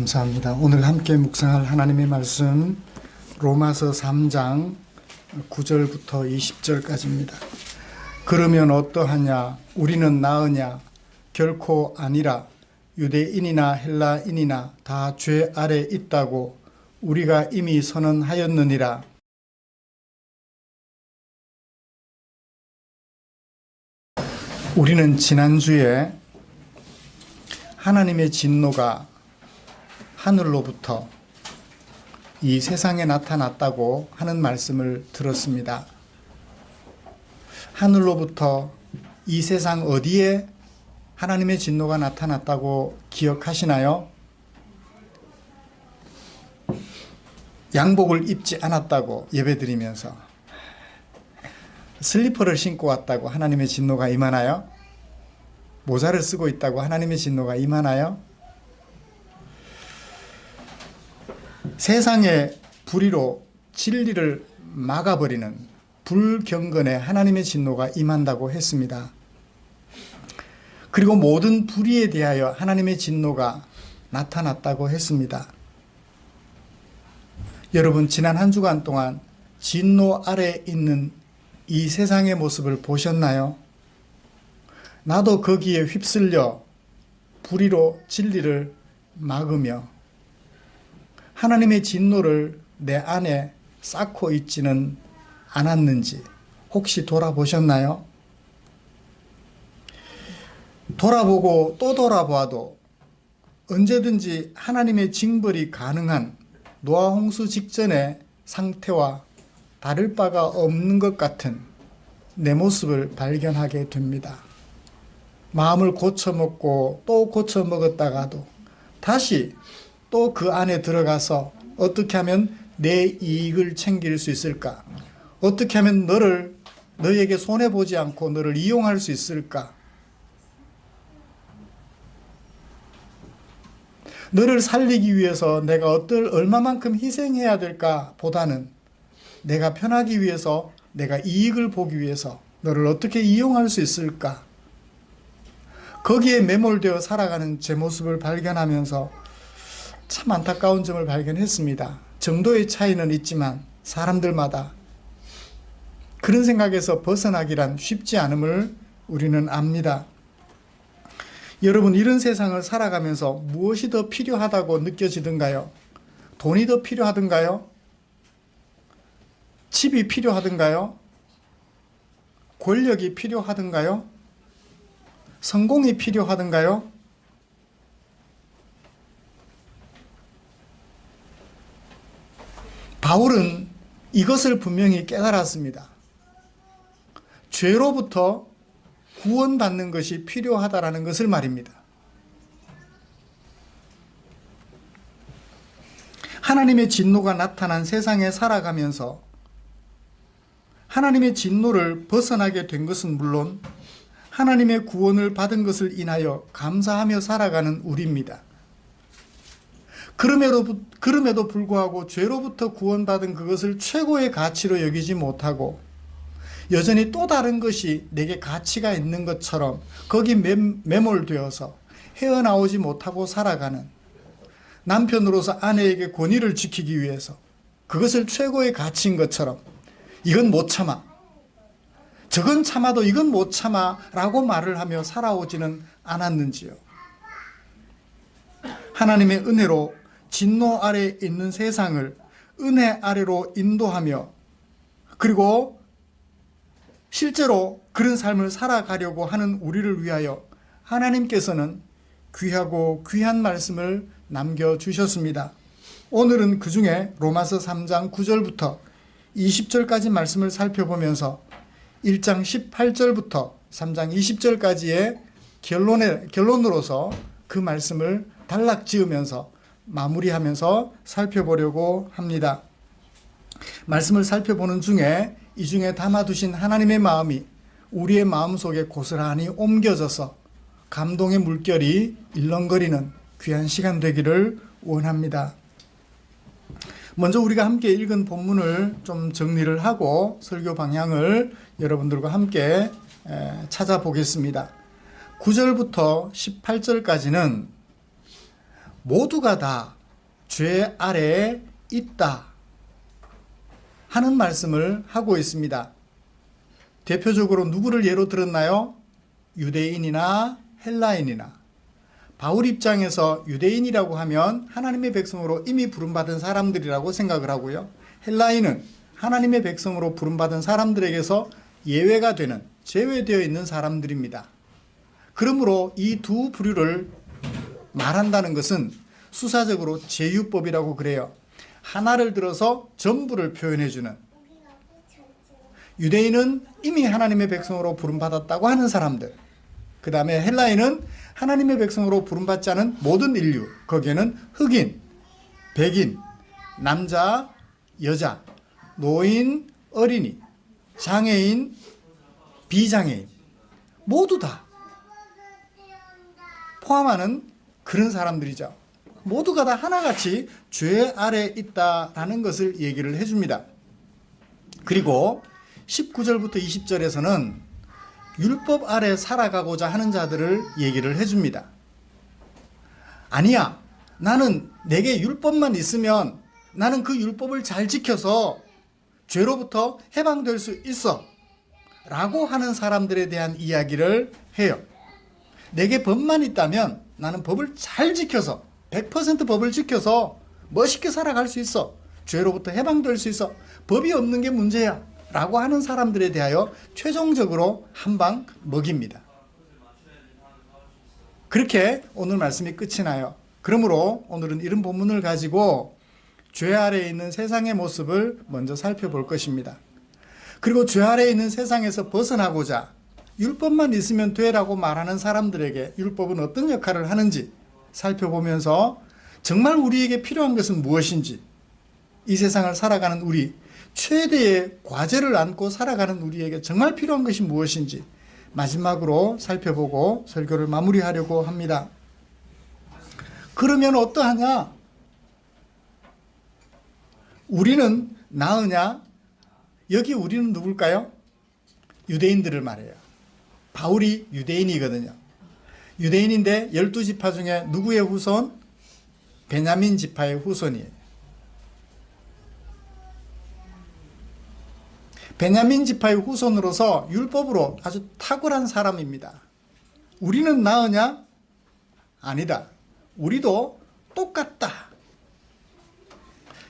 감사합니다. 오늘 함께 묵상할 하나님의 말씀 로마서 3장 9절부터 20절까지입니다. 그러면 어떠하냐? 우리는 나으냐? 결코 아니라. 유대인이나 헬라인이나 다 죄 아래 있다고 우리가 이미 선언하였느니라. 우리는 지난주에 하나님의 진노가 하늘로부터 이 세상에 나타났다고 하는 말씀을 들었습니다. 하늘로부터 이 세상 어디에 하나님의 진노가 나타났다고 기억하시나요? 양복을 입지 않았다고 예배드리면서 슬리퍼를 신고 왔다고 하나님의 진노가 임하나요? 모자를 쓰고 있다고 하나님의 진노가 임하나요? 세상의 불의로 진리를 막아버리는 불경건에 하나님의 진노가 임한다고 했습니다. 그리고 모든 불의에 대하여 하나님의 진노가 나타났다고 했습니다. 여러분, 지난 한 주간 동안 진노 아래에 있는 이 세상의 모습을 보셨나요? 나도 거기에 휩쓸려 불의로 진리를 막으며 하나님의 진노를 내 안에 쌓고 있지는 않았는지 혹시 돌아보셨나요? 돌아보고 또 돌아봐도 언제든지 하나님의 징벌이 가능한 노아 홍수 직전의 상태와 다를 바가 없는 것 같은 내 모습을 발견하게 됩니다. 마음을 고쳐먹고 또 고쳐먹었다가도 다시 또 그 안에 들어가서 어떻게 하면 내 이익을 챙길 수 있을까? 어떻게 하면 너에게 손해보지 않고 너를 이용할 수 있을까? 너를 살리기 위해서 내가 얼마만큼 희생해야 될까 보다는 내가 편하기 위해서, 내가 이익을 보기 위해서 너를 어떻게 이용할 수 있을까? 거기에 매몰되어 살아가는 제 모습을 발견하면서 참 안타까운 점을 발견했습니다. 정도의 차이는 있지만 사람들마다 그런 생각에서 벗어나기란 쉽지 않음을 우리는 압니다. 여러분, 이런 세상을 살아가면서 무엇이 더 필요하다고 느껴지던가요? 돈이 더 필요하던가요? 집이 필요하던가요? 권력이 필요하던가요? 성공이 필요하던가요? 바울은 이것을 분명히 깨달았습니다. 죄로부터 구원받는 것이 필요하다라는 것을 말입니다. 하나님의 진노가 나타난 세상에 살아가면서 하나님의 진노를 벗어나게 된 것은 물론 하나님의 구원을 받은 것을 인하여 감사하며 살아가는 우리입니다. 그럼에도 불구하고 죄로부터 구원받은 그것을 최고의 가치로 여기지 못하고 여전히 또 다른 것이 내게 가치가 있는 것처럼 거기 매몰되어서 헤어나오지 못하고 살아가는 남편으로서 아내에게 권위를 지키기 위해서 그것을 최고의 가치인 것처럼 이건 못 참아, 저건 참아도 이건 못 참아 라고 말을 하며 살아오지는 않았는지요. 하나님의 은혜로 진노 아래에 있는 세상을 은혜 아래로 인도하며 그리고 실제로 그런 삶을 살아가려고 하는 우리를 위하여 하나님께서는 귀하고 귀한 말씀을 남겨주셨습니다. 오늘은 그 중에 로마서 3장 9절부터 20절까지 말씀을 살펴보면서 1장 18절부터 3장 20절까지의 결론으로서 그 말씀을 단락 지으면서 마무리하면서 살펴보려고 합니다. 말씀을 살펴보는 중에 이 중에 담아두신 하나님의 마음이 우리의 마음속에 고스란히 옮겨져서 감동의 물결이 일렁거리는 귀한 시간 되기를 원합니다. 먼저 우리가 함께 읽은 본문을 좀 정리를 하고 설교 방향을 여러분들과 함께 찾아보겠습니다. 9절부터 18절까지는 모두가 다 죄 아래에 있다 하는 말씀을 하고 있습니다. 대표적으로 누구를 예로 들었나요? 유대인이나 헬라인이나. 바울 입장에서 유대인이라고 하면 하나님의 백성으로 이미 부름받은 사람들이라고 생각을 하고요. 헬라인은 하나님의 백성으로 부름받은 사람들에게서 예외가 되는, 제외되어 있는 사람들입니다. 그러므로 이 두 부류를 말한다는 것은 수사적으로 제유법이라고 그래요. 하나를 들어서 전부를 표현해주는. 유대인은 이미 하나님의 백성으로 부름받았다고 하는 사람들. 그 다음에 헬라인은 하나님의 백성으로 부름받지 않은 모든 인류. 거기에는 흑인, 백인, 남자, 여자, 노인, 어린이, 장애인, 비장애인 모두 다 포함하는 그런 사람들이죠. 모두가 다 하나같이 죄 아래에 있다라는 것을 얘기를 해줍니다. 그리고 19절부터 20절에서는 율법 아래 살아가고자 하는 자들을 얘기를 해줍니다. 아니야, 나는 내게 율법만 있으면 나는 그 율법을 잘 지켜서 죄로부터 해방될 수 있어 라고 하는 사람들에 대한 이야기를 해요. 내게 법만 있다면 나는 법을 잘 지켜서 100% 법을 지켜서 멋있게 살아갈 수 있어. 죄로부터 해방될 수 있어. 법이 없는 게 문제야 라고 하는 사람들에 대하여 최종적으로 한 방 먹입니다. 그렇게 오늘 말씀이 끝이 나요. 그러므로 오늘은 이런 본문을 가지고 죄 아래에 있는 세상의 모습을 먼저 살펴볼 것입니다. 그리고 죄 아래에 있는 세상에서 벗어나고자 율법만 있으면 되라고 말하는 사람들에게 율법은 어떤 역할을 하는지 살펴보면서 정말 우리에게 필요한 것은 무엇인지, 이 세상을 살아가는 우리, 최대의 과제를 안고 살아가는 우리에게 정말 필요한 것이 무엇인지 마지막으로 살펴보고 설교를 마무리하려고 합니다. 그러면 어떠하냐? 우리는 나으냐? 여기 우리는 누굴까요? 유대인들을 말해요. 바울이 유대인이거든요. 유대인인데 12지파 중에 누구의 후손? 베냐민 지파의 후손이에요. 베냐민 지파의 후손으로서 율법으로 아주 탁월한 사람입니다. 우리는 나으냐? 아니다. 우리도 똑같다.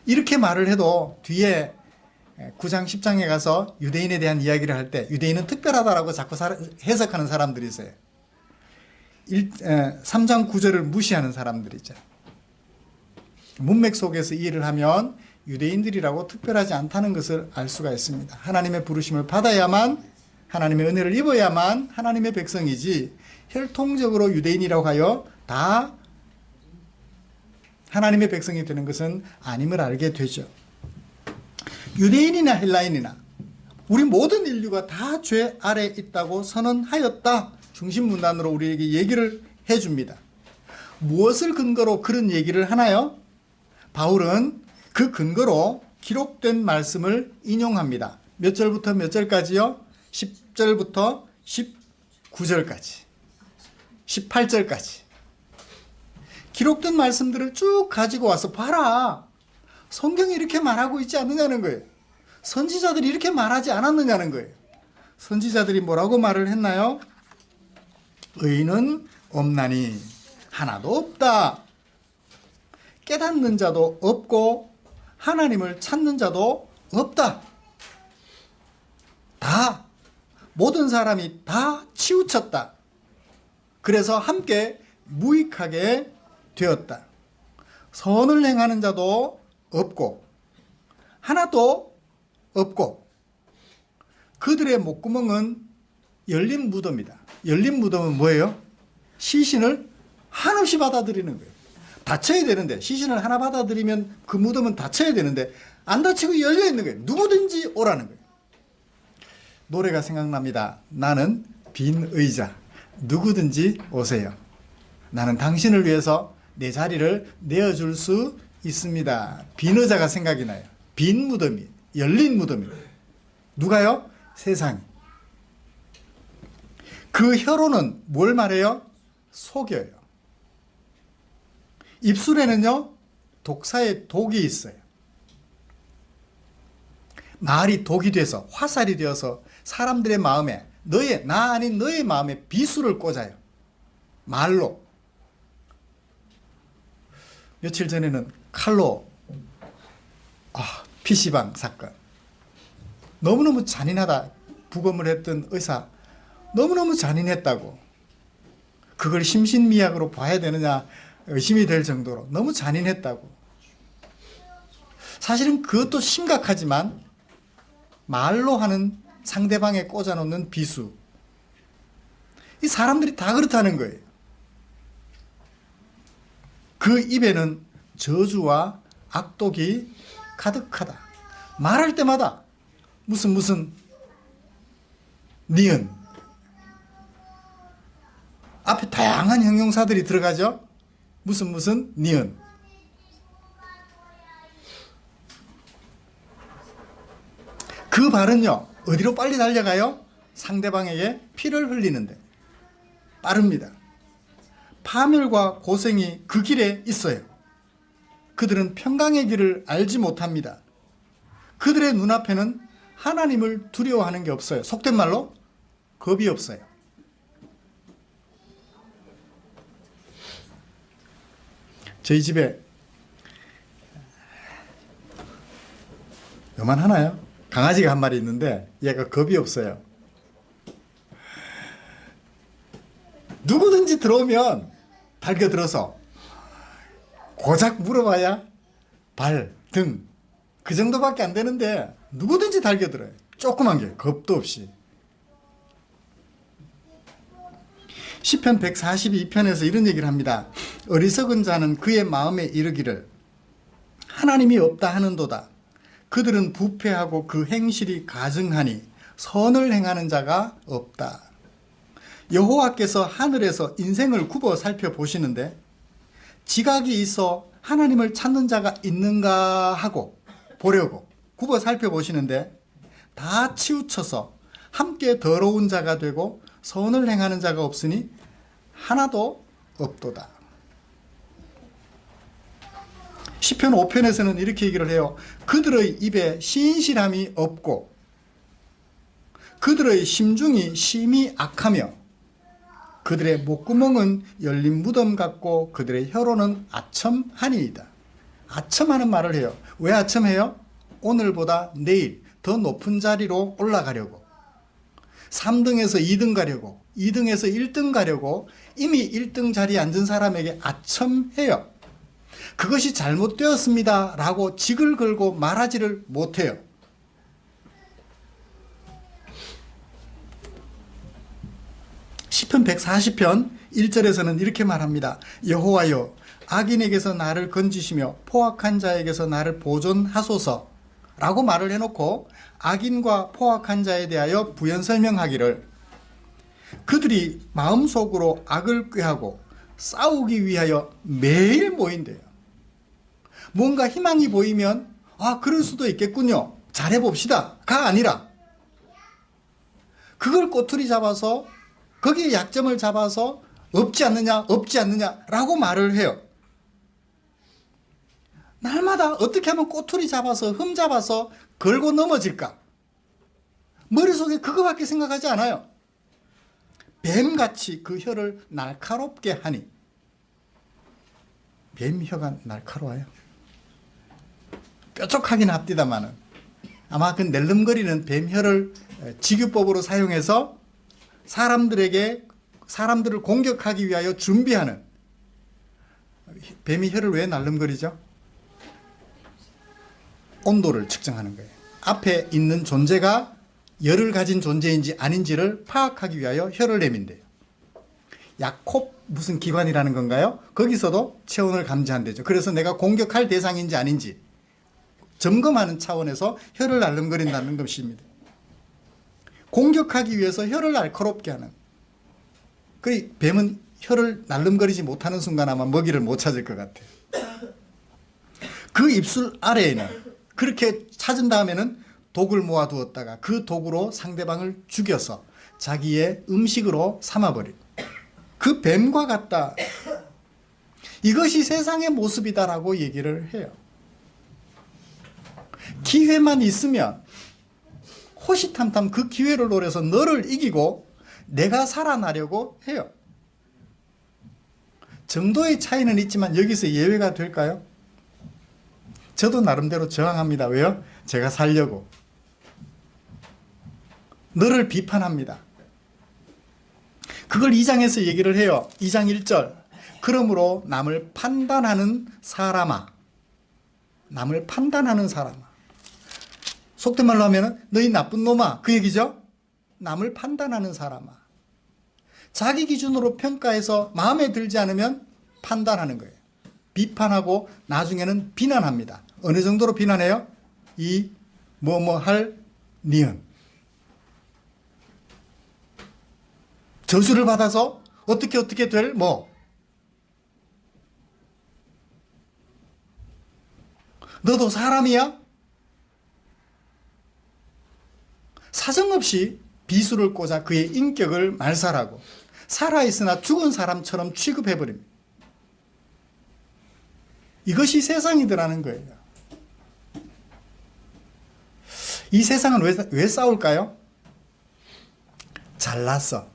이렇게 말을 해도 뒤에 9장 10장에 가서 유대인에 대한 이야기를 할 때 유대인은 특별하다라고 자꾸 해석하는 사람들이 있어요. 3장 9절을 무시하는 사람들이죠. 문맥 속에서 이해를 하면 유대인들이라고 특별하지 않다는 것을 알 수가 있습니다. 하나님의 부르심을 받아야만, 하나님의 은혜를 입어야만 하나님의 백성이지, 혈통적으로 유대인이라고 하여 다 하나님의 백성이 되는 것은 아님을 알게 되죠. 유대인이나 헬라인이나 우리 모든 인류가 다 죄 아래에 있다고 선언하였다. 중심문단으로 우리에게 얘기를 해줍니다. 무엇을 근거로 그런 얘기를 하나요? 바울은 그 근거로 기록된 말씀을 인용합니다. 몇 절부터 몇 절까지요? 10절부터 19절까지, 18절까지. 기록된 말씀들을 쭉 가지고 와서 봐라. 성경이 이렇게 말하고 있지 않느냐는 거예요. 선지자들이 이렇게 말하지 않았느냐는 거예요. 선지자들이 뭐라고 말을 했나요? 의인은 없나니 하나도 없다. 깨닫는 자도 없고 하나님을 찾는 자도 없다. 다, 모든 사람이 다 치우쳤다. 그래서 함께 무익하게 되었다. 선을 행하는 자도 없고 하나도 없고 그들의 목구멍은 열린 무덤이다. 열린 무덤은 뭐예요? 시신을 한없이 받아들이는 거예요. 닫혀야 되는데, 시신을 하나 받아들이면 그 무덤은 닫혀야 되는데 안 닫히고 열려 있는 거예요. 누구든지 오라는 거예요. 노래가 생각납니다. 나는 빈 의자, 누구든지 오세요. 나는 당신을 위해서 내 자리를 내어줄 수 있습니다. 빈 의자가 생각이 나요. 빈 무덤이, 열린 무덤이에요. 누가요? 세상이. 그 혀로는 뭘 말해요? 속여요. 입술에는요, 독사의 독이 있어요. 말이 독이 돼서 화살이 되어서 사람들의 마음에 나 아닌 너의 마음에 비수를 꽂아요. 말로. 며칠 전에는 칼로 PC방 사건. 너무너무 잔인하다. 부검을 했던 의사 너무너무 잔인했다고. 그걸 심신미약으로 봐야 되느냐 의심이 될 정도로 너무 잔인했다고. 사실은 그것도 심각하지만 말로 하는 상대방에 꽂아놓는 비수. 이 사람들이 다 그렇다는 거예요. 그 입에는 저주와 악독이 가득하다. 말할 때마다 무슨 니은 앞에 다양한 형용사들이 들어가죠. 무슨 니은. 그 발은요, 어디로 빨리 달려가요? 상대방에게 피를 흘리는데 빠릅니다. 파멸과 고생이 그 길에 있어요. 그들은 평강의 길을 알지 못합니다. 그들의 눈앞에는 하나님을 두려워하는 게 없어요. 속된 말로 겁이 없어요. 저희 집에 요만하나요? 강아지가 한 마리 있는데 얘가 겁이 없어요. 누구든지 들어오면 달겨들어서 고작 물어봐야 발, 등 그 정도밖에 안 되는데 누구든지 달겨들어요. 조그만 게 겁도 없이. 시편 142편에서 이런 얘기를 합니다. 어리석은 자는 그의 마음에 이르기를 하나님이 없다 하는도다. 그들은 부패하고 그 행실이 가증하니 선을 행하는 자가 없다. 여호와께서 하늘에서 인생을 굽어 살펴보시는데 지각이 있어 하나님을 찾는 자가 있는가 하고 보려고 굽어 살펴보시는데 다 치우쳐서 함께 더러운 자가 되고 선을 행하는 자가 없으니 하나도 없도다. 시편 5편에서는 이렇게 얘기를 해요. 그들의 입에 신실함이 없고 그들의 심중이 심히 악하며 그들의 목구멍은 열린 무덤 같고 그들의 혀로는 아첨하니이다. 아첨하는 말을 해요. 왜 아첨해요? 오늘보다 내일 더 높은 자리로 올라가려고. 3등에서 2등 가려고, 2등에서 1등 가려고 이미 1등 자리에 앉은 사람에게 아첨해요. 그것이 잘못되었습니다 라고 직을 걸고 말하지를 못해요. 시편 140편 1절에서는 이렇게 말합니다. 여호와여 악인에게서 나를 건지시며 포악한 자에게서 나를 보존하소서 라고 말을 해놓고 악인과 포악한 자에 대하여 부연 설명하기를 그들이 마음속으로 악을 꾀하고 싸우기 위하여 매일 모인대요. 뭔가 희망이 보이면 그럴 수도 있겠군요. 잘해봅시다 가 아니라 그걸 꼬투리 잡아서 거기에 약점을 잡아서 없지 않느냐 라고 말을 해요. 날마다 어떻게 하면 꼬투리 잡아서 흠 잡아서 걸고 넘어질까? 머릿속에 그거밖에 생각하지 않아요. 뱀같이 그 혀를 날카롭게 하니. 뱀 혀가 날카로워요. 뾰족하긴 합디다마는 아마 그 낼름거리는 뱀 혀를 직유법으로 사용해서 사람들을 공격하기 위하여 준비하는. 뱀이 혀를 왜 날름거리죠? 온도를 측정하는 거예요. 앞에 있는 존재가 열을 가진 존재인지 아닌지를 파악하기 위하여 혀를 내민대요. 야콥 무슨 기관이라는 건가요? 거기서도 체온을 감지한대죠. 그래서 내가 공격할 대상인지 아닌지 점검하는 차원에서 혀를 날름거린다는 것입니다. 공격하기 위해서 혀를 날카롭게 하는. 그 뱀은 혀를 날름거리지 못하는 순간 아마 먹이를 못 찾을 것 같아요. 그 입술 아래에는 그렇게 찾은 다음에는 독을 모아두었다가 그 독으로 상대방을 죽여서 자기의 음식으로 삼아버린 그 뱀과 같다. 이것이 세상의 모습이다라고 얘기를 해요. 기회만 있으면 호시탐탐 그 기회를 노려서 너를 이기고 내가 살아나려고 해요. 정도의 차이는 있지만 여기서 예외가 될까요? 저도 나름대로 저항합니다. 왜요? 제가 살려고. 너를 비판합니다. 그걸 2장에서 얘기를 해요. 2장 1절. 그러므로 남을 판단하는 사람아. 남을 판단하는 사람아. 속된 말로 하면 너희 나쁜 놈아. 그 얘기죠. 남을 판단하는 사람아. 자기 기준으로 평가해서 마음에 들지 않으면 판단하는 거예요. 비판하고 나중에는 비난합니다. 어느 정도로 비난해요? 이 뭐뭐 할 니은. 저주를 받아서 어떻게 될 뭐. 너도 사람이야? 사정없이 비수를 꽂아 그의 인격을 말살하고 살아있으나 죽은 사람처럼 취급해버립니다. 이것이 세상이더라는 거예요. 이 세상은 왜 싸울까요? 잘났어.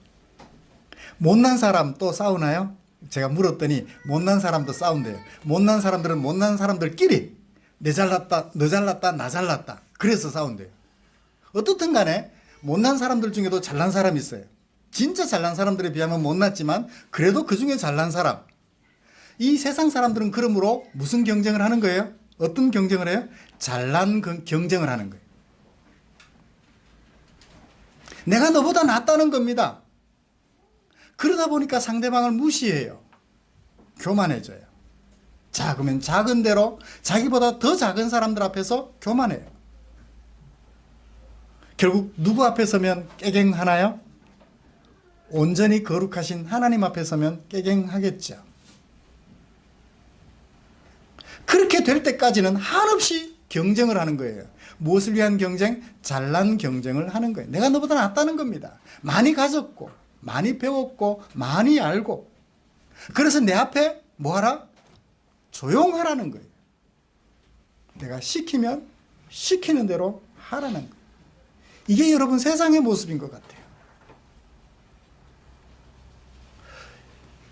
못난 사람 또 싸우나요? 제가 물었더니 못난 사람도 싸운대요. 못난 사람들은 못난 사람들끼리 내 잘났다, 너 잘났다, 나 잘났다. 그래서 싸운대요. 어떻든 간에 못난 사람들 중에도 잘난 사람이 있어요. 진짜 잘난 사람들에 비하면 못났지만 그래도 그 중에 잘난 사람. 이 세상 사람들은 그러므로 무슨 경쟁을 하는 거예요? 어떤 경쟁을 해요? 잘난 경쟁을 하는 거예요. 내가 너보다 낫다는 겁니다. 그러다 보니까 상대방을 무시해요. 교만해져요. 작으면 작은 대로 자기보다 더 작은 사람들 앞에서 교만해요. 결국 누구 앞에 서면 깨갱하나요? 온전히 거룩하신 하나님 앞에 서면 깨갱하겠죠. 그렇게 될 때까지는 한없이 경쟁을 하는 거예요. 무엇을 위한 경쟁? 잘난 경쟁을 하는 거예요. 내가 너보다 낫다는 겁니다. 많이 가졌고 많이 배웠고 많이 알고. 그래서 내 앞에 뭐하라? 조용하라는 거예요. 내가 시키면 시키는 대로 하라는 거예요. 이게 여러분 세상의 모습인 것 같아요.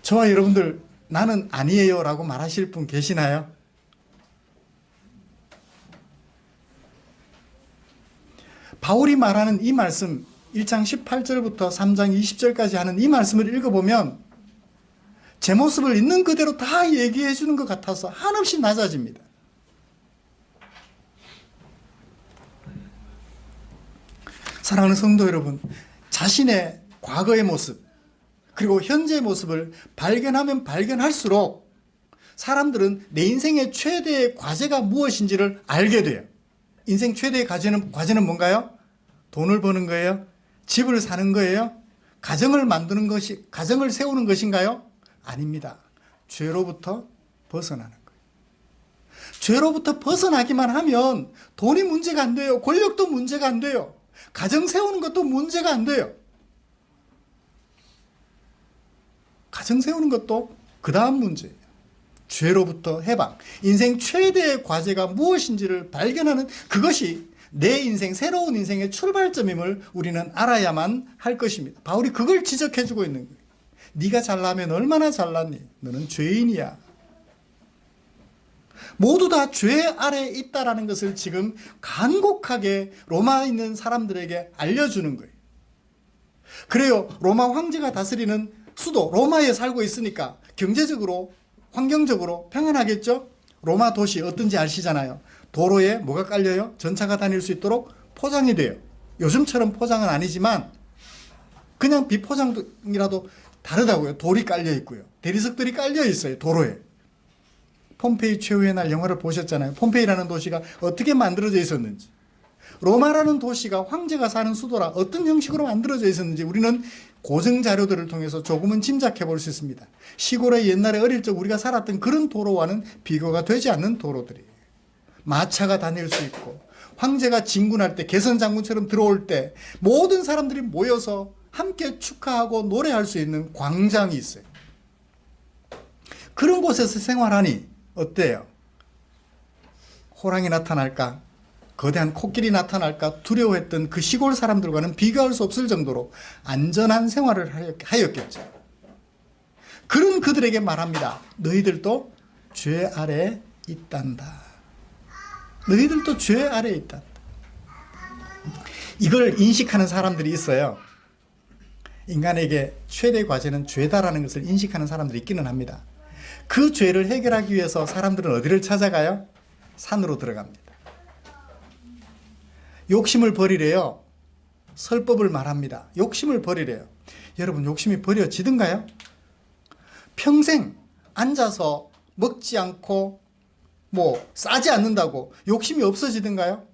저와 여러분들 나는 아니에요 라고 말하실 분 계시나요? 바울이 말하는 이 말씀 1장 18절부터 3장 20절까지 하는 이 말씀을 읽어보면 제 모습을 있는 그대로 다 얘기해 주는 것 같아서 한없이 낮아집니다. 사랑하는 성도 여러분, 자신의 과거의 모습 그리고 현재의 모습을 발견하면 발견할수록 사람들은 내 인생의 최대의 과제가 무엇인지를 알게 돼요. 인생 최대의 과제는 뭔가요? 돈을 버는 거예요? 집을 사는 거예요? 가정을 세우는 것인가요? 아닙니다. 죄로부터 벗어나는 거예요. 죄로부터 벗어나기만 하면 돈이 문제가 안 돼요. 권력도 문제가 안 돼요. 가정 세우는 것도 문제가 안 돼요. 가정 세우는 것도 그 다음 문제예요. 죄로부터 해방. 인생 최대의 과제가 무엇인지를 발견하는 그것이 내 인생, 새로운 인생의 출발점임을 우리는 알아야만 할 것입니다. 바울이 그걸 지적해주고 있는 거예요. 네가 잘나면 얼마나 잘났니? 너는 죄인이야. 모두 다 죄 아래에 있다라는 것을 지금 간곡하게 로마에 있는 사람들에게 알려주는 거예요. 그래요. 로마 황제가 다스리는 수도 로마에 살고 있으니까 경제적으로 환경적으로 평안하겠죠? 로마 도시 어떤지 아시잖아요. 도로에 뭐가 깔려요? 전차가 다닐 수 있도록 포장이 돼요. 요즘처럼 포장은 아니지만 그냥 비포장이라도 다르다고요. 돌이 깔려 있고요. 대리석들이 깔려 있어요. 도로에. 폼페이 최후의 날 영화를 보셨잖아요. 폼페이라는 도시가 어떻게 만들어져 있었는지. 로마라는 도시가 황제가 사는 수도라 어떤 형식으로 만들어져 있었는지 우리는 고증 자료들을 통해서 조금은 짐작해 볼 수 있습니다. 시골의 옛날에 어릴 적 우리가 살았던 그런 도로와는 비교가 되지 않는 도로들이에요. 마차가 다닐 수 있고 황제가 진군할 때 개선 장군처럼 들어올 때 모든 사람들이 모여서 함께 축하하고 노래할 수 있는 광장이 있어요. 그런 곳에서 생활하니 어때요? 호랑이 나타날까? 거대한 코끼리 나타날까? 두려워했던 그 시골 사람들과는 비교할 수 없을 정도로 안전한 생활을 하였겠죠. 그런 그들에게 말합니다. 너희들도 죄 아래 있단다. 너희들도 죄 아래 있단다. 이걸 인식하는 사람들이 있어요. 인간에게 최대 과제는 죄다라는 것을 인식하는 사람들이 있기는 합니다. 그 죄를 해결하기 위해서 사람들은 어디를 찾아가요? 산으로 들어갑니다. 욕심을 버리래요. 설법을 말합니다. 욕심을 버리래요. 여러분, 욕심이 버려지든가요? 평생 앉아서 먹지 않고 싸지 않는다고 욕심이 없어지든가요?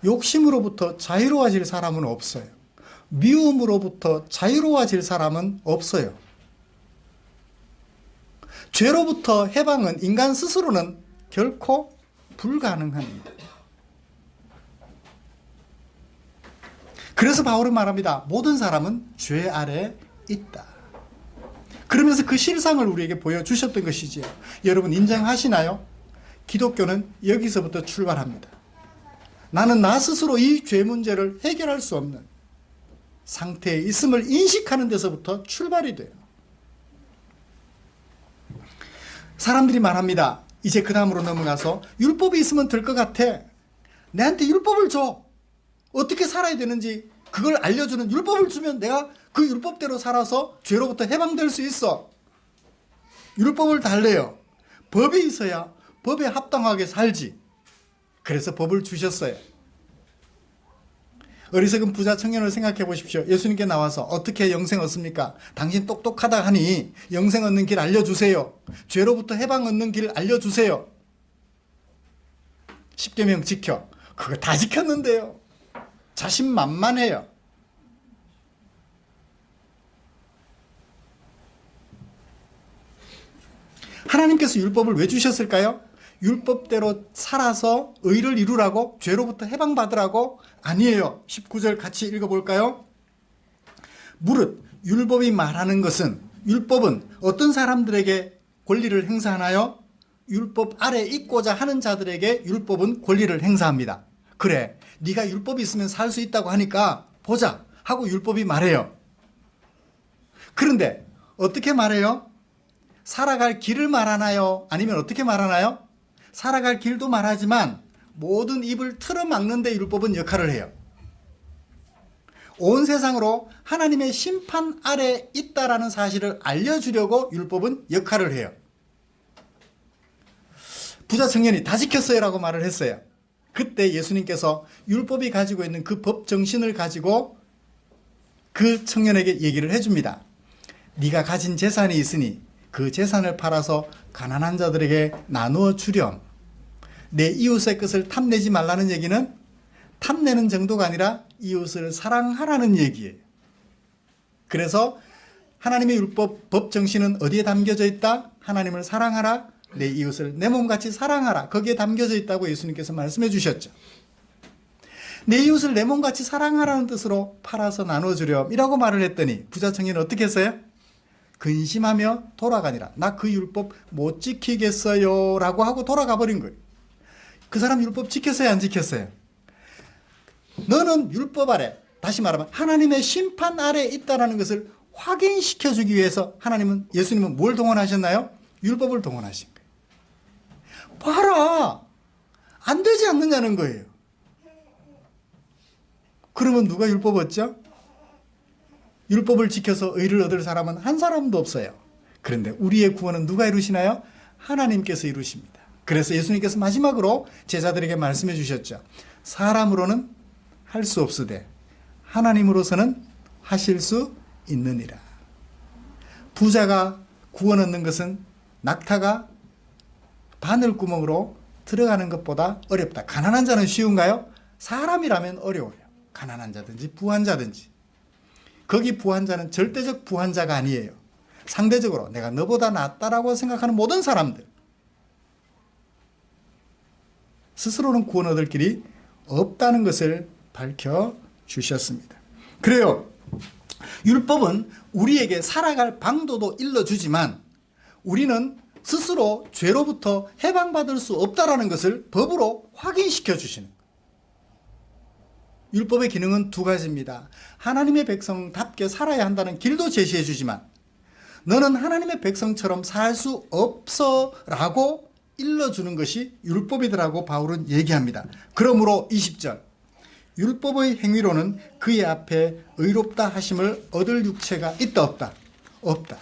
욕심으로부터 자유로워질 사람은 없어요. 미움으로부터 자유로워질 사람은 없어요. 죄로부터 해방은 인간 스스로는 결코 불가능합니다. 그래서 바울은 말합니다. 모든 사람은 죄 아래 있다. 그러면서 그 실상을 우리에게 보여주셨던 것이지요. 여러분 인정하시나요? 기독교는 여기서부터 출발합니다. 나는 나 스스로 이 죄 문제를 해결할 수 없는 상태에 있음을 인식하는 데서부터 출발이 돼요. 사람들이 말합니다. 이제 그 다음으로 넘어가서 율법이 있으면 될 것 같아. 내한테 율법을 줘. 어떻게 살아야 되는지 그걸 알려주는 율법을 주면 내가 그 율법대로 살아서 죄로부터 해방될 수 있어. 율법을 달래요. 법이 있어야 법에 합당하게 살지. 그래서 법을 주셨어요. 어리석은 부자 청년을 생각해 보십시오. 예수님께 나와서 어떻게 영생 얻습니까? 당신 똑똑하다 하니 영생 얻는 길 알려주세요. 죄로부터 해방 얻는 길 알려주세요. 십계명 지켜. 그거 다 지켰는데요. 자신만만해요. 하나님께서 율법을 왜 주셨을까요? 율법대로 살아서 의를 이루라고? 죄로부터 해방받으라고? 아니에요. 19절 같이 읽어볼까요? 무릇 율법이 말하는 것은, 율법은 어떤 사람들에게 권리를 행사하나요? 율법 아래 있고자 하는 자들에게 율법은 권리를 행사합니다. 그래, 네가 율법이 있으면 살 수 있다고 하니까 보자 하고 율법이 말해요. 그런데 어떻게 말해요? 살아갈 길을 말하나요? 아니면 어떻게 말하나요? 살아갈 길도 말하지만 모든 입을 틀어막는 데 율법은 역할을 해요. 온 세상으로 하나님의 심판 아래 있다라는 사실을 알려주려고 율법은 역할을 해요. 부자 청년이 다 지켰어요 라고 말을 했어요. 그때 예수님께서 율법이 가지고 있는 그 법 정신을 가지고 그 청년에게 얘기를 해줍니다. 네가 가진 재산이 있으니 그 재산을 팔아서 가난한 자들에게 나누어 주렴. 내 이웃의 것을 탐내지 말라는 얘기는 탐내는 정도가 아니라 이웃을 사랑하라는 얘기예요. 그래서 하나님의 율법 법 정신은 어디에 담겨져 있다? 하나님을 사랑하라, 내 이웃을 내 몸같이 사랑하라. 거기에 담겨져 있다고 예수님께서 말씀해 주셨죠. 내 이웃을 내 몸같이 사랑하라는 뜻으로 팔아서 나눠주렴 이라고 말을 했더니 부자 청년은 어떻게 했어요? 근심하며 돌아가니라. 나 그 율법 못 지키겠어요 라고 하고 돌아가 버린 거예요. 그 사람 율법 지켰어요, 안 지켰어요? 너는 율법 아래, 다시 말하면 하나님의 심판 아래 있다는 것을 확인시켜 주기 위해서 예수님은 뭘 동원하셨나요? 율법을 동원하신 거예요. 봐라, 안 되지 않느냐는 거예요. 그러면 누가 율법 얻죠? 율법을 지켜서 의를 얻을 사람은 한 사람도 없어요. 그런데 우리의 구원은 누가 이루시나요? 하나님께서 이루십니다. 그래서 예수님께서 마지막으로 제자들에게 말씀해 주셨죠. 사람으로는 할 수 없으되 하나님으로서는 하실 수 있느니라. 부자가 구원 얻는 것은 낙타가 바늘구멍으로 들어가는 것보다 어렵다. 가난한 자는 쉬운가요? 사람이라면 어려워요. 가난한 자든지 부한 자든지. 거기 부한 자는 절대적 부한 자가 아니에요. 상대적으로 내가 너보다 낫다라고 생각하는 모든 사람들. 스스로는 구원 얻을 길이 없다는 것을 밝혀주셨습니다. 그래요. 율법은 우리에게 살아갈 방도도 일러주지만 우리는 스스로 죄로부터 해방받을 수 없다는 것을 법으로 확인시켜 주시는 거예요. 율법의 기능은 두 가지입니다. 하나님의 백성답게 살아야 한다는 길도 제시해 주지만 너는 하나님의 백성처럼 살 수 없어 라고 일러주는 것이 율법이더라고 바울은 얘기합니다. 그러므로 20절 율법의 행위로는 그의 앞에 의롭다 하심을 얻을 육체가 있다 없다? 없다.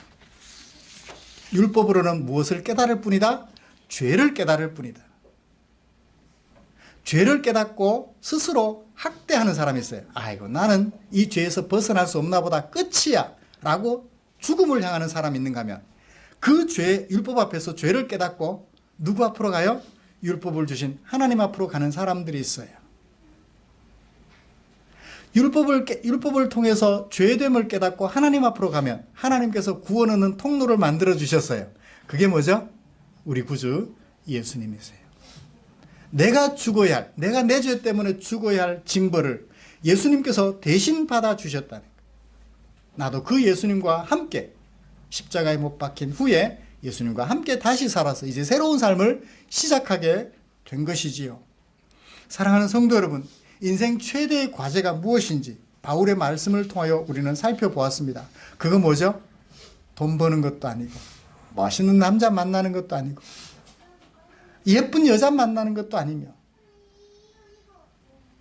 율법으로는 무엇을 깨달을 뿐이다? 죄를 깨달을 뿐이다. 죄를 깨닫고 스스로 학대하는 사람이 있어요. 아이고 나는 이 죄에서 벗어날 수 없나 보다 끝이야 라고 죽음을 향하는 사람이 있는가 하면 그 죄, 율법 앞에서 죄를 깨닫고 누구 앞으로 가요? 율법을 주신 하나님 앞으로 가는 사람들이 있어요. 율법을 통해서 죄됨을 깨닫고 하나님 앞으로 가면 하나님께서 구원하는 통로를 만들어 주셨어요. 그게 뭐죠? 우리 구주 예수님이세요. 내가 죽어야 할, 내가 내 죄 때문에 죽어야 할 징벌을 예수님께서 대신 받아 주셨다는 거예요. 나도 그 예수님과 함께 십자가에 못 박힌 후에 예수님과 함께 다시 살아서 이제 새로운 삶을 시작하게 된 것이지요. 사랑하는 성도 여러분, 인생 최대의 과제가 무엇인지 바울의 말씀을 통하여 우리는 살펴보았습니다. 그거 뭐죠? 돈 버는 것도 아니고 멋있는 남자 만나는 것도 아니고 예쁜 여자 만나는 것도 아니며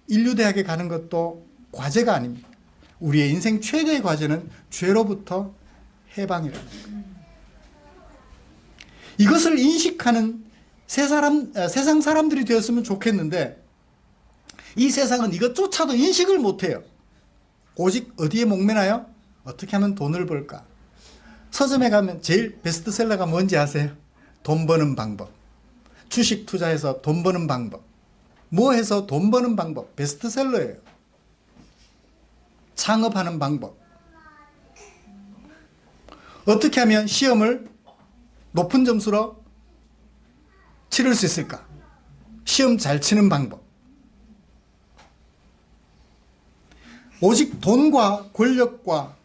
인류대학에 가는 것도 과제가 아닙니다. 우리의 인생 최대의 과제는 죄로부터 해방이라는 거예요. 이것을 인식하는 세상 사람들이 되었으면 좋겠는데 이 세상은 이것조차도 인식을 못해요. 오직 어디에 목매나요? 어떻게 하면 돈을 벌까? 서점에 가면 제일 베스트셀러가 뭔지 아세요? 돈 버는 방법. 주식 투자해서 돈 버는 방법. 뭐 해서 돈 버는 방법. 베스트셀러예요. 창업하는 방법. 어떻게 하면 시험을 높은 점수로 치를 수 있을까? 시험 잘 치는 방법. 오직 돈과 권력과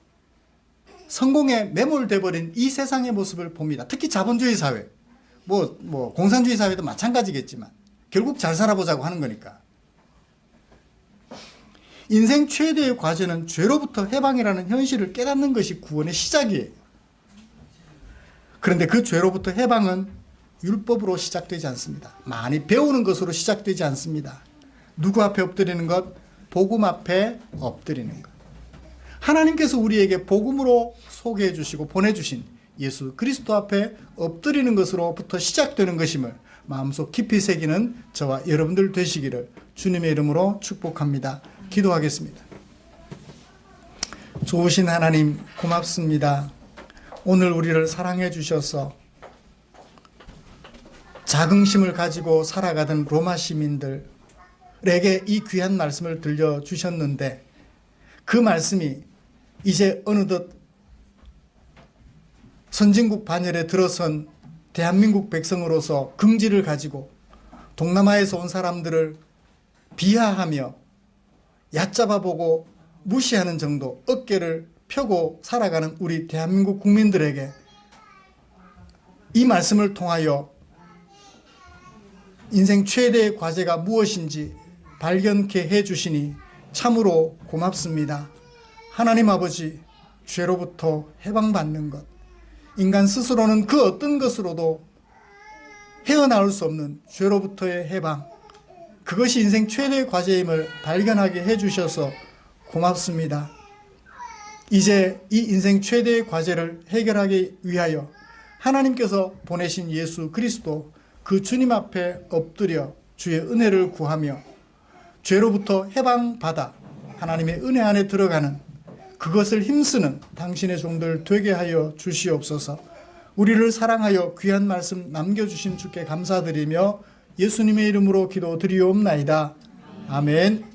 성공에 매몰돼 버린 이 세상의 모습을 봅니다. 특히 자본주의 사회, 공산주의 사회도 마찬가지겠지만 결국 잘 살아보자고 하는 거니까. 인생 최대의 과제는 죄로부터 해방이라는 현실을 깨닫는 것이 구원의 시작이에요. 그런데 그 죄로부터 해방은 율법으로 시작되지 않습니다. 많이 배우는 것으로 시작되지 않습니다. 누구 앞에 엎드리는 것? 복음 앞에 엎드리는 것. 하나님께서 우리에게 복음으로 소개해 주시고 보내주신 예수 그리스도 앞에 엎드리는 것으로부터 시작되는 것임을 마음속 깊이 새기는 저와 여러분들 되시기를 주님의 이름으로 축복합니다. 기도하겠습니다. 좋으신 하나님 고맙습니다. 오늘 우리를 사랑해 주셔서 자긍심을 가지고 살아가던 로마 시민들에게 이 귀한 말씀을 들려주셨는데 그 말씀이 이제 어느덧 선진국 반열에 들어선 대한민국 백성으로서 긍지를 가지고 동남아에서 온 사람들을 비하하며 얕잡아보고 무시하는 정도 어깨를 펴고 살아가는 우리 대한민국 국민들에게 이 말씀을 통하여 인생 최대의 과제가 무엇인지 발견케 해주시니 참으로 고맙습니다. 하나님 아버지, 죄로부터 해방받는 것, 인간 스스로는 그 어떤 것으로도 헤어나올 수 없는 죄로부터의 해방, 그것이 인생 최대의 과제임을 발견하게 해주셔서 고맙습니다. 이제 이 인생 최대의 과제를 해결하기 위하여 하나님께서 보내신 예수 그리스도 그 주님 앞에 엎드려 주의 은혜를 구하며 죄로부터 해방받아 하나님의 은혜 안에 들어가는 그것을 힘쓰는 당신의 종들 되게 하여 주시옵소서. 우리를 사랑하여 귀한 말씀 남겨주신 주께 감사드리며 예수님의 이름으로 기도드리옵나이다. 아멘.